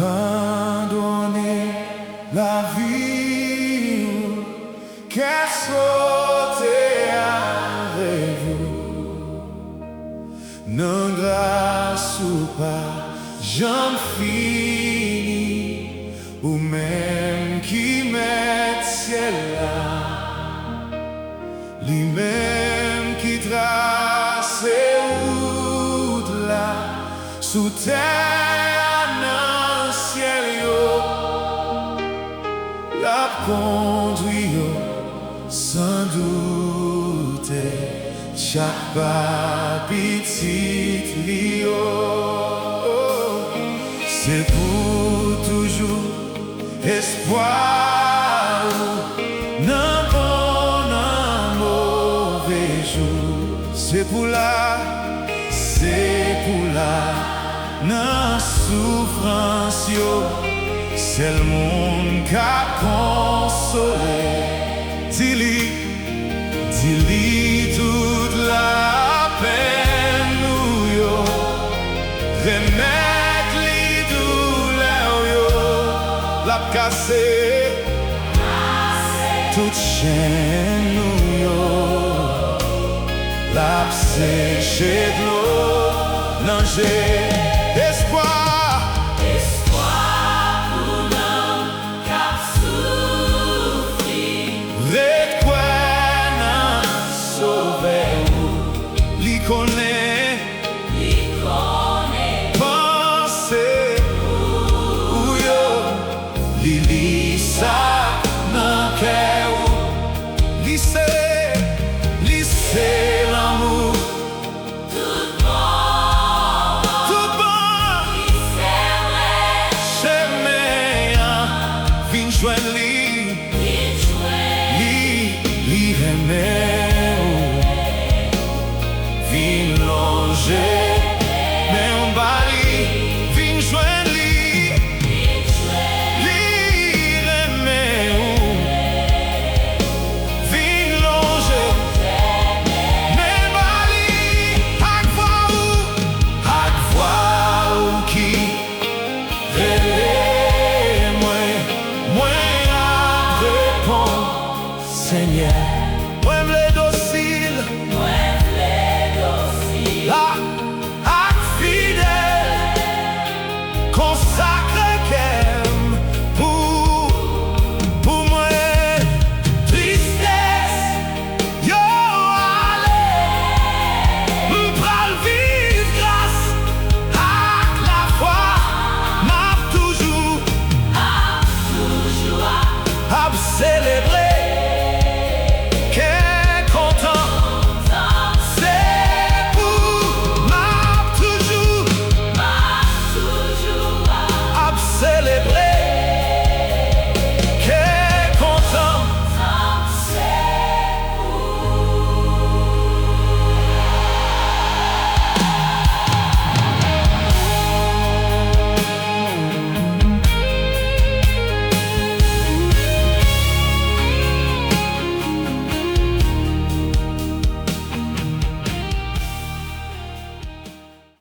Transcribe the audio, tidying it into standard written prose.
Abandonner la vie, qu'elle sauter avec vous, non grâce ou pas, j'en finis, ou même qui met ciel là, lui-même qui trace route là, sous terre. La conduit sans doute chaque pas petit Lio. C'est pour toujours espoir, non bon, non mauvais jour. C'est pour la, non souffrance yo. C'est le monde qui a consolé. Dis-lui toute la peine nous yo. Remettre-lui douleur yo. La casser toute chaîne nous yo. La sécher de l'eau. Langer espoir. Pensez ou yo Lili sa nan kè ou Lise